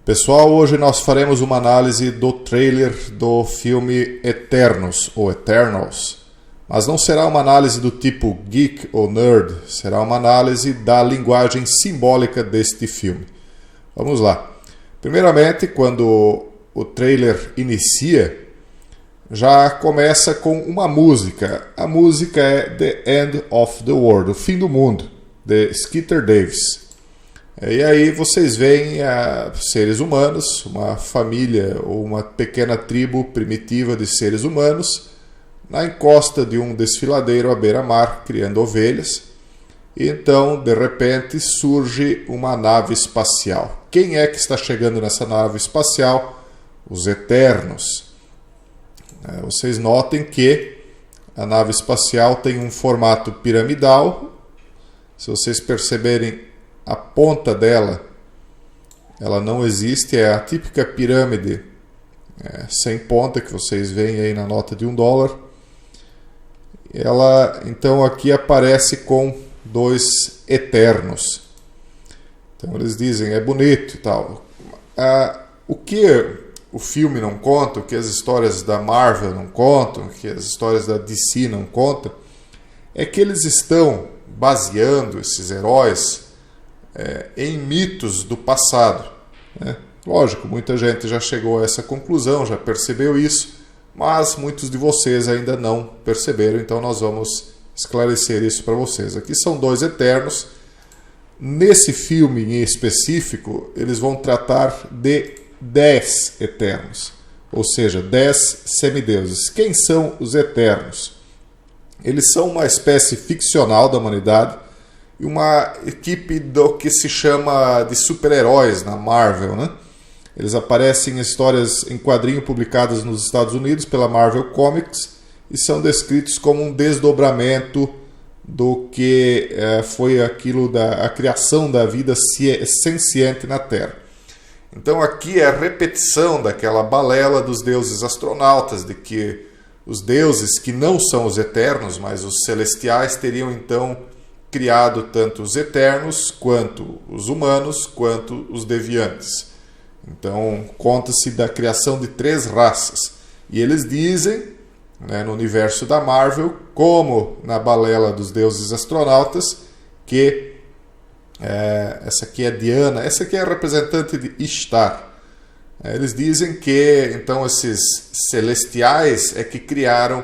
Pessoal, hoje nós faremos uma análise do trailer do filme Eternos, ou Eternals. Mas não será uma análise do tipo geek ou nerd, será uma análise da linguagem simbólica deste filme. Vamos lá. Primeiramente, quando o trailer inicia, já começa com uma música. A música é The End of the World, o fim do mundo, de Skeeter Davis. E aí vocês veem seres humanos, uma família ou uma pequena tribo primitiva de seres humanos na encosta de um desfiladeiro à beira-mar, criando ovelhas. E então, de repente, surge uma nave espacial. Quem é que está chegando nessa nave espacial? Os Eternos. Vocês notem que a nave espacial tem um formato piramidal. Se vocês perceberem, a ponta dela, ela não existe, é a típica pirâmide sem ponta que vocês veem aí na nota de $1. Ela então aqui aparece com dois eternos. Então eles dizem, é bonito e tal. O que o filme não conta, o que as histórias da Marvel não contam, o que as histórias da DC não contam, é que eles estão baseando esses heróis em mitos do passado. Lógico, muita gente já chegou a essa conclusão, já percebeu isso, mas muitos de vocês ainda não perceberam, então nós vamos esclarecer isso para vocês. Aqui são dois eternos. Nesse filme em específico, eles vão tratar de 10 eternos, ou seja, 10 semideuses. Quem são os eternos? Eles são uma espécie ficcional da humanidade, uma equipe do que se chama de super-heróis na Marvel, né? Eles aparecem em histórias em quadrinho publicadas nos Estados Unidos pela Marvel Comics e são descritos como um desdobramento do que foi aquilo a criação da vida senciente na Terra. Então aqui é a repetição daquela balela dos deuses astronautas, de que os deuses que não são os eternos, mas os celestiais, teriam então criado tanto os eternos, quanto os humanos, quanto os deviantes. Então, conta-se da criação de 3 raças. E eles dizem, no universo da Marvel, como na balela dos deuses astronautas, que essa aqui é Diana, essa aqui é a representante de Ishtar. Eles dizem que, então, esses celestiais é que criaram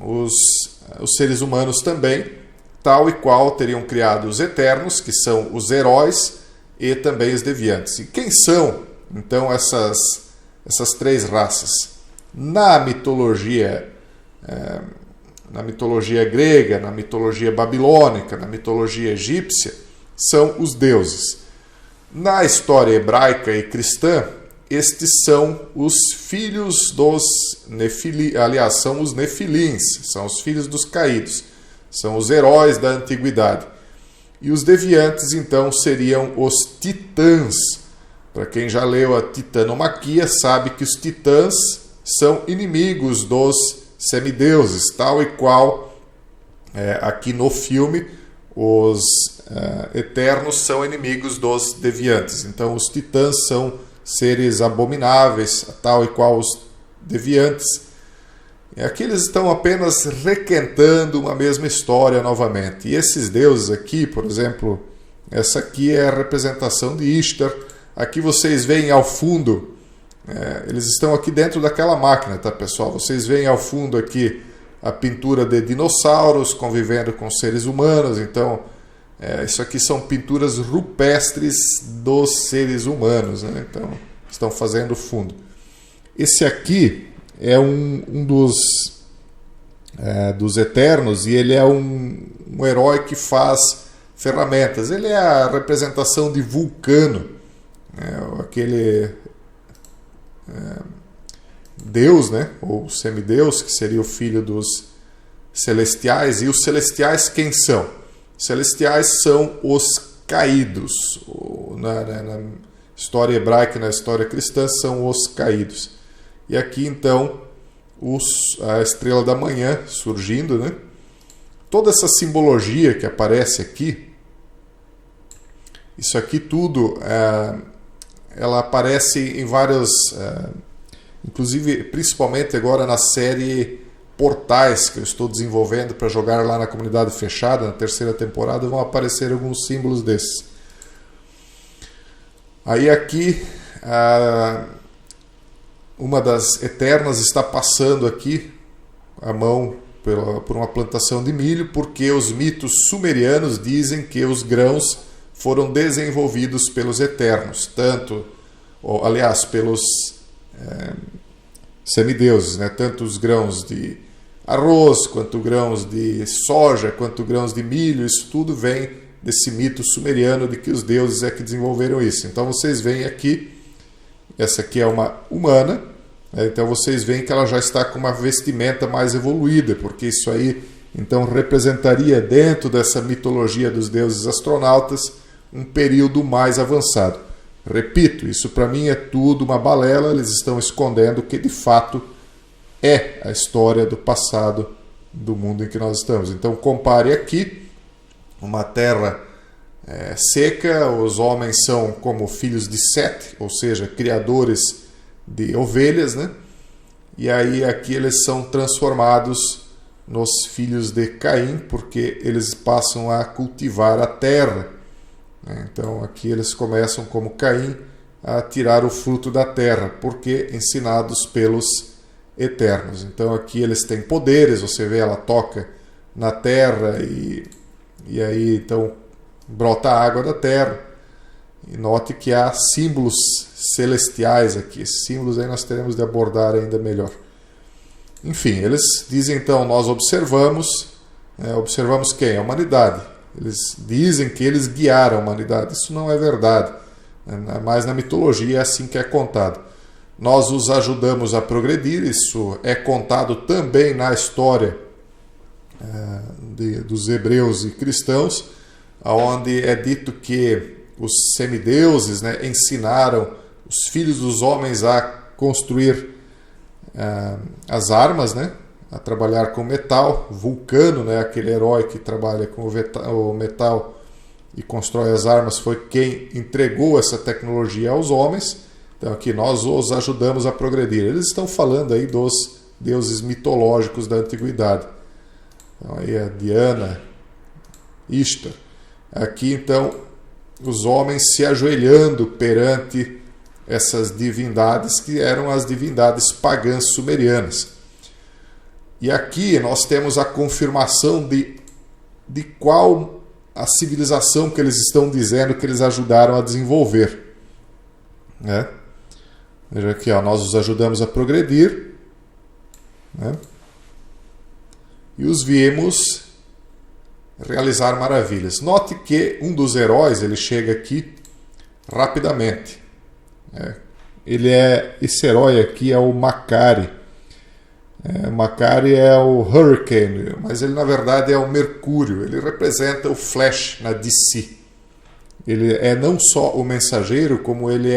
os seres humanos também, tal e qual teriam criado os eternos, que são os heróis, e também os deviantes. E quem são, então, essas 3 raças? Na mitologia grega, na mitologia babilônica, na mitologia egípcia, são os deuses. Na história hebraica e cristã, estes são os filhos dos Nefilim, aliás, são os Nefilins, são os filhos dos caídos. São os heróis da antiguidade. E os deviantes, então, seriam os titãs. Para quem já leu a Titanomaquia, sabe que os titãs são inimigos dos semideuses, tal e qual aqui no filme os eternos são inimigos dos deviantes. Então, os titãs são seres abomináveis, tal e qual os deviantes. Aqui eles estão apenas requentando uma mesma história novamente. E esses deuses aqui, por exemplo, essa aqui é a representação de Ishtar. Aqui vocês veem ao fundo, eles estão aqui dentro daquela máquina, tá, pessoal? Vocês veem ao fundo aqui a pintura de dinossauros convivendo com seres humanos. Então, isso aqui são pinturas rupestres dos seres humanos, né? Então, estão fazendo fundo. Esse aqui é um dos eternos, e ele é um herói que faz ferramentas. Ele é a representação de Vulcano, aquele deus, ou semideus, que seria o filho dos celestiais. E os celestiais quem são? Os celestiais são os caídos. Na história hebraica e na história cristã são os caídos. E aqui, então, a estrela da manhã surgindo, Toda essa simbologia que aparece aqui, isso aqui tudo ela aparece em vários, inclusive principalmente agora na série Portais, que eu estou desenvolvendo para jogar lá na comunidade fechada, na terceira temporada, vão aparecer alguns símbolos desses. Aí aqui, uma das Eternas está passando aqui a mão por uma plantação de milho, porque os mitos sumerianos dizem que os grãos foram desenvolvidos pelos Eternos, pelos semideuses, né? Tanto os grãos de arroz, quanto grãos de soja, quanto grãos de milho, isso tudo vem desse mito sumeriano de que os deuses é que desenvolveram isso. Então vocês veem aqui, essa aqui é uma humana, então vocês veem que ela já está com uma vestimenta mais evoluída, porque isso aí então representaria dentro dessa mitologia dos deuses astronautas um período mais avançado. Repito, isso para mim é tudo uma balela, eles estão escondendo o que de fato é a história do passado do mundo em que nós estamos. Então compare aqui uma terra seca, os homens são como filhos de Sete, ou seja, criadores de ovelhas, né? E aí aqui eles são transformados nos filhos de Caim, porque eles passam a cultivar a terra. Então aqui eles começam como Caim a tirar o fruto da terra, porque ensinados pelos Eternos. Então aqui eles têm poderes, você vê, ela toca na terra e aí então brota a água da terra. E note que há símbolos celestiais aqui. Esses símbolos aí nós teremos de abordar ainda melhor. Enfim, eles dizem então, nós observamos quem? A humanidade. Eles dizem que eles guiaram a humanidade. Isso não é verdade. Mas na mitologia é assim que é contado. Nós os ajudamos a progredir. Isso é contado também na história dos hebreus e cristãos, onde é dito que os semideuses, né, ensinaram os filhos dos homens a construir as armas, né, a trabalhar com metal. Vulcano, né, aquele herói que trabalha com o metal e constrói as armas, foi quem entregou essa tecnologia aos homens. Então aqui nós os ajudamos a progredir. Eles estão falando aí dos deuses mitológicos da antiguidade. Então aí a Diana, Ishtar. Aqui então os homens se ajoelhando perante essas divindades que eram as divindades pagãs sumerianas. E aqui nós temos a confirmação de qual a civilização que eles estão dizendo que eles ajudaram a desenvolver. Né? Veja aqui, nós os ajudamos a progredir, né? E os vimos realizar maravilhas. Note que um dos heróis, ele chega aqui rapidamente. Esse herói aqui é o Makari. Makari é o Hurricane, mas ele na verdade é o Mercúrio. Ele representa o Flash na DC. Ele é não só o mensageiro, como ele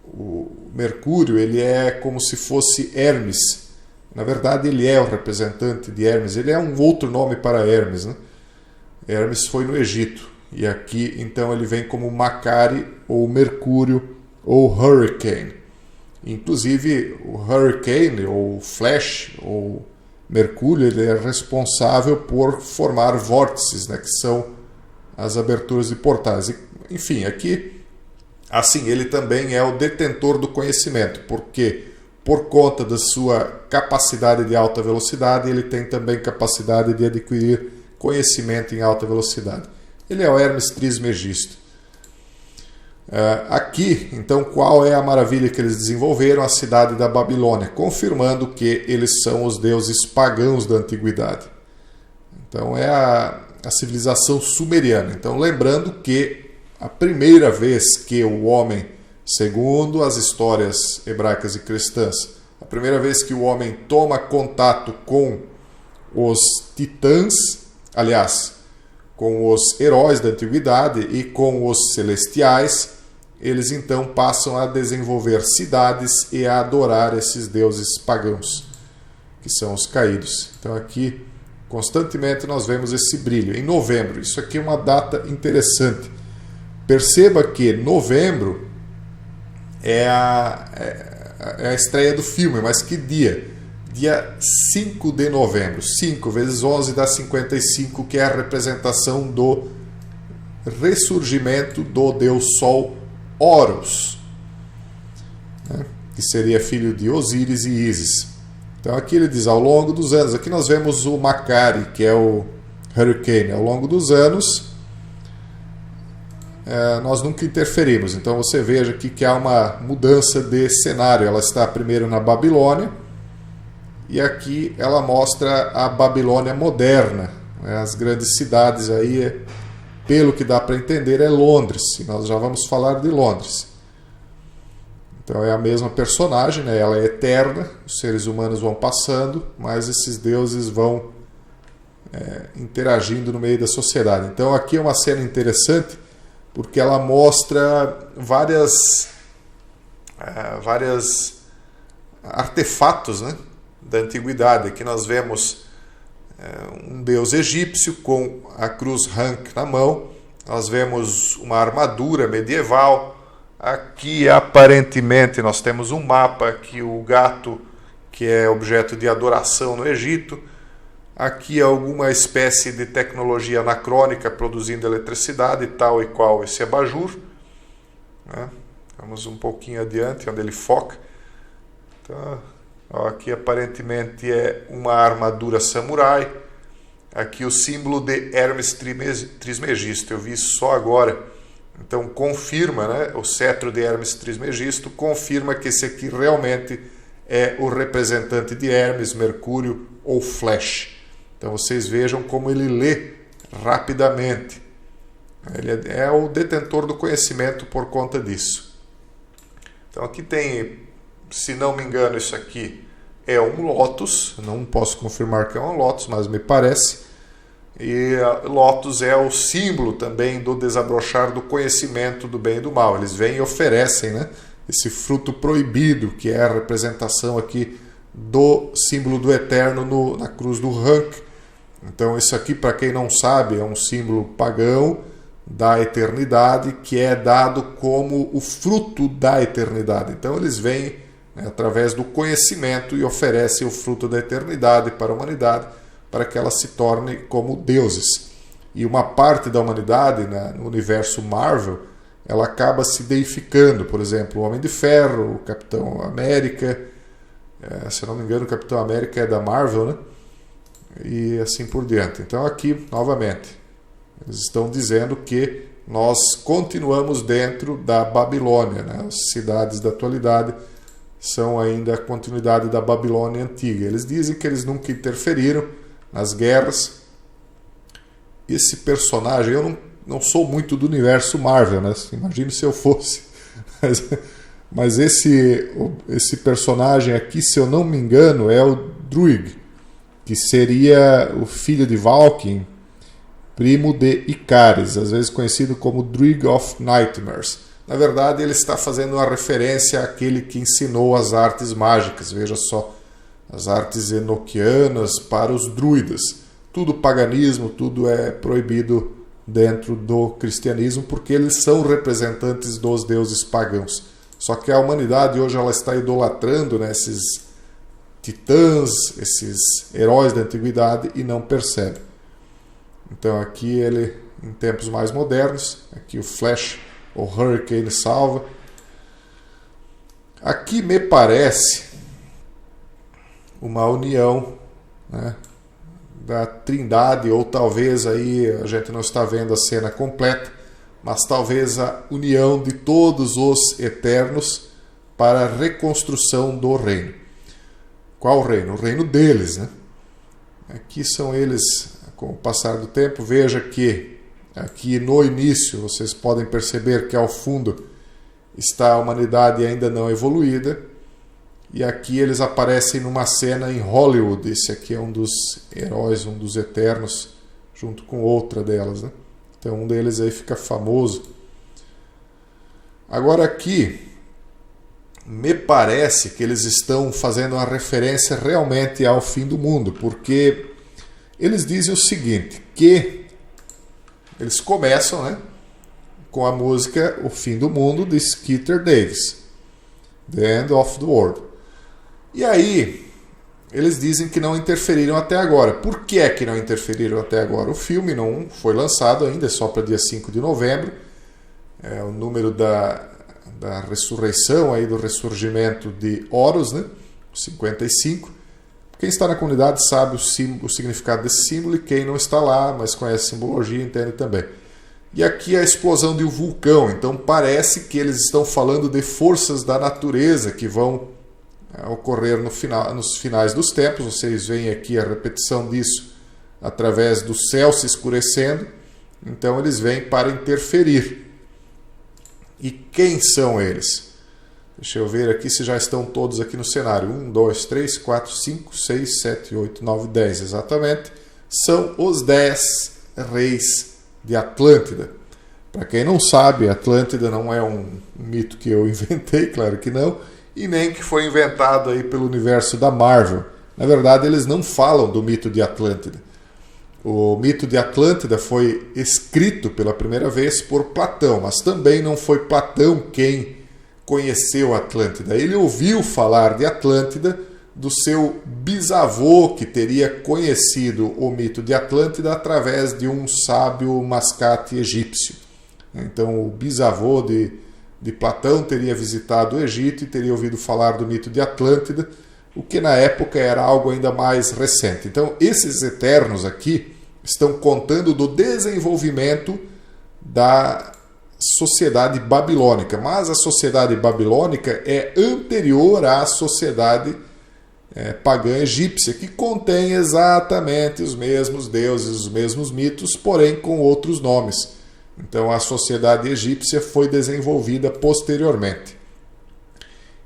o Mercúrio, ele é como se fosse Hermes. Na verdade, ele é o representante de Hermes. Ele é um outro nome para Hermes, né? Hermes foi no Egito. E aqui, então, ele vem como Makari, ou Mercúrio, ou Hurricane. Inclusive, o Hurricane, ou Flash, ou Mercúrio, ele é responsável por formar vórtices, né? Que são as aberturas de portais. Enfim, aqui, assim, ele também é o detentor do conhecimento, porque por conta da sua capacidade de alta velocidade, ele tem também capacidade de adquirir conhecimento em alta velocidade. Ele é o Hermes Trismegisto. Aqui, então, qual é a maravilha que eles desenvolveram? A cidade da Babilônia, confirmando que eles são os deuses pagãos da antiguidade. Então, é a civilização sumeriana. Então, lembrando que a primeira vez que o homem, segundo as histórias hebraicas e cristãs, a primeira vez que o homem toma contato com os titãs, aliás, com os heróis da antiguidade e com os celestiais, eles então passam a desenvolver cidades e a adorar esses deuses pagãos, que são os caídos. Então aqui, constantemente nós vemos esse brilho. Em novembro, isso aqui é uma data interessante. Perceba que novembro é a estreia do filme, mas que dia? Dia 5 de novembro. 5 vezes 11 dá 55, que é a representação do ressurgimento do deus Sol Horus, né? Que seria filho de Osíris e Ísis. Então aqui ele diz, ao longo dos anos, aqui nós vemos o Macari, que é o Hurricane. Ao longo dos anos, nós nunca interferimos. Então você veja aqui que há uma mudança de cenário. Ela está primeiro na Babilônia, e aqui ela mostra a Babilônia moderna, né? As grandes cidades aí, pelo que dá para entender, é Londres, e nós já vamos falar de Londres. Então é a mesma personagem, né? Ela é eterna, os seres humanos vão passando, mas esses deuses vão interagindo no meio da sociedade. Então aqui é uma cena interessante, porque ela mostra vários artefatos, né, da antiguidade. Aqui nós vemos um deus egípcio com a cruz Ankh na mão, nós vemos uma armadura medieval. Aqui aparentemente nós temos um mapa, aqui o gato, que é objeto de adoração no Egito. Aqui alguma espécie de tecnologia anacrônica produzindo eletricidade, tal e qual esse abajur, né? Vamos um pouquinho adiante, onde ele foca. Então, aqui aparentemente é uma armadura samurai. Aqui o símbolo de Hermes Trismegisto, eu vi isso só agora. Então confirma, né, o cetro de Hermes Trismegisto confirma que esse aqui realmente é o representante de Hermes, Mercúrio ou Flash. Então vocês vejam como ele lê rapidamente. Ele é o detentor do conhecimento por conta disso. Então aqui tem, se não me engano, isso aqui é um lótus. Não posso confirmar que é um lótus, mas me parece. E lótus é o símbolo também do desabrochar do conhecimento do bem e do mal. Eles vêm e oferecem, né, esse fruto proibido, que é a representação aqui do símbolo do eterno na cruz do Ankh. Então isso aqui, para quem não sabe, é um símbolo pagão da eternidade, que é dado como o fruto da eternidade. Então eles vêm, né, através do conhecimento, e oferecem o fruto da eternidade para a humanidade, para que ela se torne como deuses. E uma parte da humanidade, né, no universo Marvel, ela acaba se deificando. Por exemplo, o Homem de Ferro, o Capitão América, se não me engano o Capitão América é da Marvel, né? E assim por diante. Então aqui, novamente, eles estão dizendo que nós continuamos dentro da Babilônia, né? As cidades da atualidade são ainda a continuidade da Babilônia antiga. Eles dizem que eles nunca interferiram nas guerras. Esse personagem, eu não sou muito do universo Marvel, né? Imagine se eu fosse. Mas esse personagem aqui, se eu não me engano, é o Druig, que seria o filho de Valkyrie, primo de Icaris, às vezes conhecido como Druig of Nightmares. Na verdade, ele está fazendo uma referência àquele que ensinou as artes mágicas. Veja só, as artes enoquianas para os druidas. Tudo paganismo, tudo é proibido dentro do cristianismo, porque eles são representantes dos deuses pagãos. Só que a humanidade hoje ela está idolatrando, né, esses titãs, esses heróis da antiguidade, e não percebe. Então aqui ele, em tempos mais modernos, aqui o Flash, o Hurricane salva. Aqui me parece uma união, né, da Trindade, ou talvez aí a gente não está vendo a cena completa, mas talvez a união de todos os eternos para a reconstrução do reino. Qual reino? O reino deles, né? Aqui são eles, com o passar do tempo. Veja que aqui no início vocês podem perceber que ao fundo está a humanidade ainda não evoluída, e aqui eles aparecem numa cena em Hollywood. Esse aqui é um dos heróis, um dos eternos, junto com outra delas, né? Então um deles aí fica famoso. Agora aqui me parece que eles estão fazendo uma referência realmente ao fim do mundo, porque eles dizem o seguinte, que eles começam, né, com a música O Fim do Mundo, de Skeeter Davis, The End of the World. E aí, eles dizem que não interferiram até agora. Por que é que não interferiram até agora? O filme não foi lançado ainda, é só para dia 5 de novembro. É o número da ressurreição, aí, do ressurgimento de Horus, né? 55. Quem está na comunidade sabe o significado desse símbolo, e quem não está lá, mas conhece a simbologia, entende também. E aqui a explosão de um vulcão. Então parece que eles estão falando de forças da natureza que vão ocorrer nos finais dos tempos. Vocês veem aqui a repetição disso através do céu se escurecendo. Então eles vêm para interferir. E quem são eles? Deixa eu ver aqui se já estão todos aqui no cenário. 1, 2, 3, 4, 5, 6, 7, 8, 9, 10. Exatamente. São os 10 reis de Atlântida. Para quem não sabe, Atlântida não é um mito que eu inventei, claro que não, e nem que foi inventado aí pelo universo da Marvel. Na verdade, eles não falam do mito de Atlântida. O mito de Atlântida foi escrito pela primeira vez por Platão, mas também não foi Platão quem conheceu Atlântida. Ele ouviu falar de Atlântida do seu bisavô, que teria conhecido o mito de Atlântida através de um sábio mascate egípcio. Então, o bisavô de Platão teria visitado o Egito e teria ouvido falar do mito de Atlântida, o que na época era algo ainda mais recente. Então, esses Eternos aqui estão contando do desenvolvimento da sociedade babilônica, mas a sociedade babilônica é anterior à sociedade pagã egípcia, que contém exatamente os mesmos deuses, os mesmos mitos, porém com outros nomes. Então a sociedade egípcia foi desenvolvida posteriormente.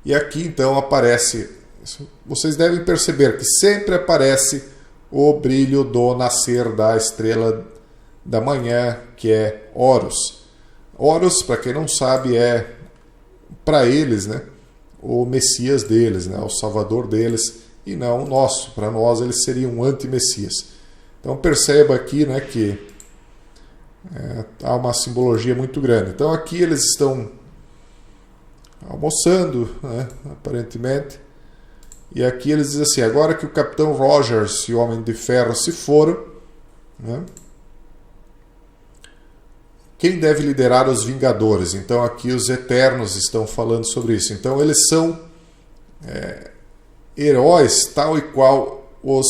E aqui então aparece, vocês devem perceber que sempre aparece o brilho do nascer da estrela da manhã, que é Horus. Horus, para quem não sabe, é para eles, né, o Messias deles, né, o Salvador deles, e não o nosso. Para nós ele seria um anti-Messias. Então perceba aqui, né, que há uma simbologia muito grande. Então aqui eles estão almoçando, né, aparentemente, e aqui eles dizem assim: agora que o Capitão Rogers e o Homem de Ferro se foram, né, quem deve liderar os Vingadores? Então aqui os Eternos estão falando sobre isso. Então eles são heróis tal e qual os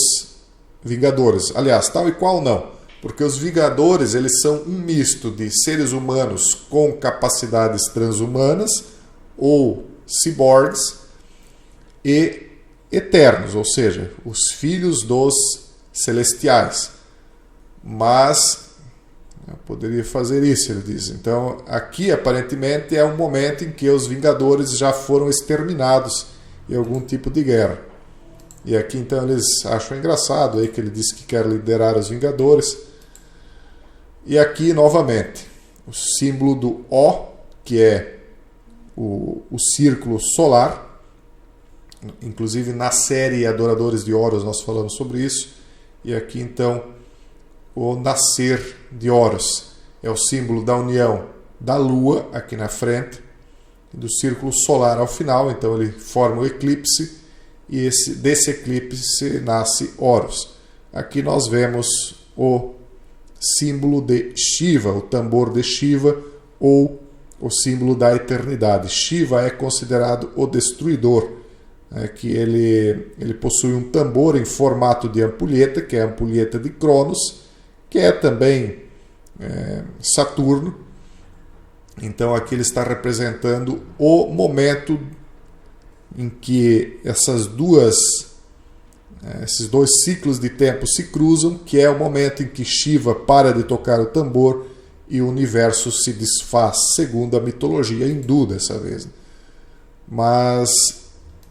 Vingadores. Aliás, tal e qual não, porque os Vingadores eles são um misto de seres humanos com capacidades transhumanas ou ciborgues e eternos, ou seja, os filhos dos celestiais. Mas eu poderia fazer isso, ele diz. Então, aqui aparentemente é um momento em que os Vingadores já foram exterminados em algum tipo de guerra. E aqui então eles acham engraçado aí que ele diz que quer liderar os Vingadores. E aqui novamente o símbolo do O, que é o círculo solar. Inclusive na série Adoradores de Horus nós falamos sobre isso. E aqui então o nascer de Horus é o símbolo da união da Lua aqui na frente, do círculo solar ao final. Então ele forma o eclipse, e desse eclipse nasce Horus. Aqui nós vemos o símbolo de Shiva, o tambor de Shiva, ou o símbolo da eternidade. Shiva é considerado o destruidor, que ele possui um tambor em formato de ampulheta, que é a ampulheta de Cronos, que é também Saturno. Então aqui ele está representando o momento em que esses dois ciclos de tempo se cruzam, que é o momento em que Shiva para de tocar o tambor e o universo se desfaz, segundo a mitologia hindu dessa vez. Mas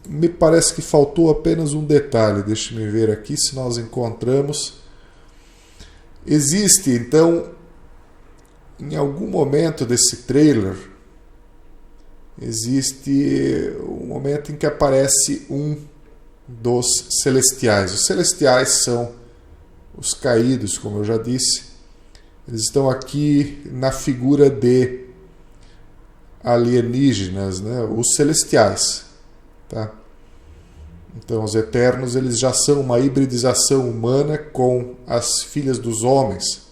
me parece que faltou apenas um detalhe. Deixe-me ver aqui se nós encontramos. Existe, então, em algum momento desse trailer, existe um momento em que aparece um dos celestiais. Os celestiais são os caídos, como eu já disse. Eles estão aqui na figura de alienígenas, né? Os celestiais, tá? Então os Eternos, eles já são uma hibridização humana com as filhas dos homens.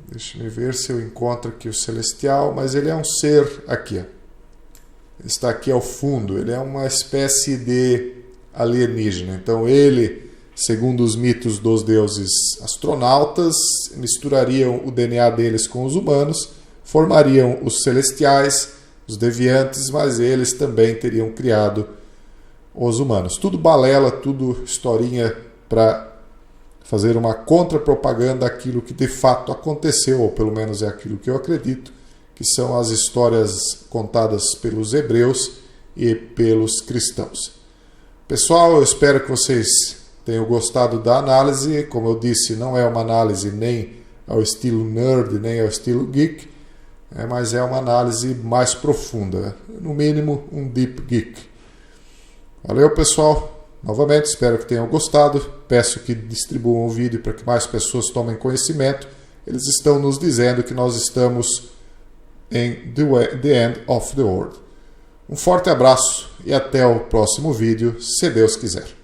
Deixa eu ver se eu encontro aqui o celestial, mas ele é um ser aqui, ó. Ele está aqui ao fundo, ele é uma espécie de alienígena. Então ele, segundo os mitos dos deuses astronautas, misturariam o DNA deles com os humanos, formariam os celestiais, os deviantes, mas eles também teriam criado os humanos. Tudo balela, tudo historinha para fazer uma contrapropaganda àquilo que de fato aconteceu, ou pelo menos é aquilo que eu acredito, que são as histórias contadas pelos hebreus e pelos cristãos. Pessoal, eu espero que vocês tenham gostado da análise. Como eu disse, não é uma análise nem ao estilo nerd, nem ao estilo geek, mas é uma análise mais profunda, no mínimo um deep geek. Valeu, pessoal! Novamente, espero que tenham gostado. Peço que distribuam o vídeo para que mais pessoas tomem conhecimento. Eles estão nos dizendo que nós estamos em the end of the world. Um forte abraço e até o próximo vídeo, se Deus quiser.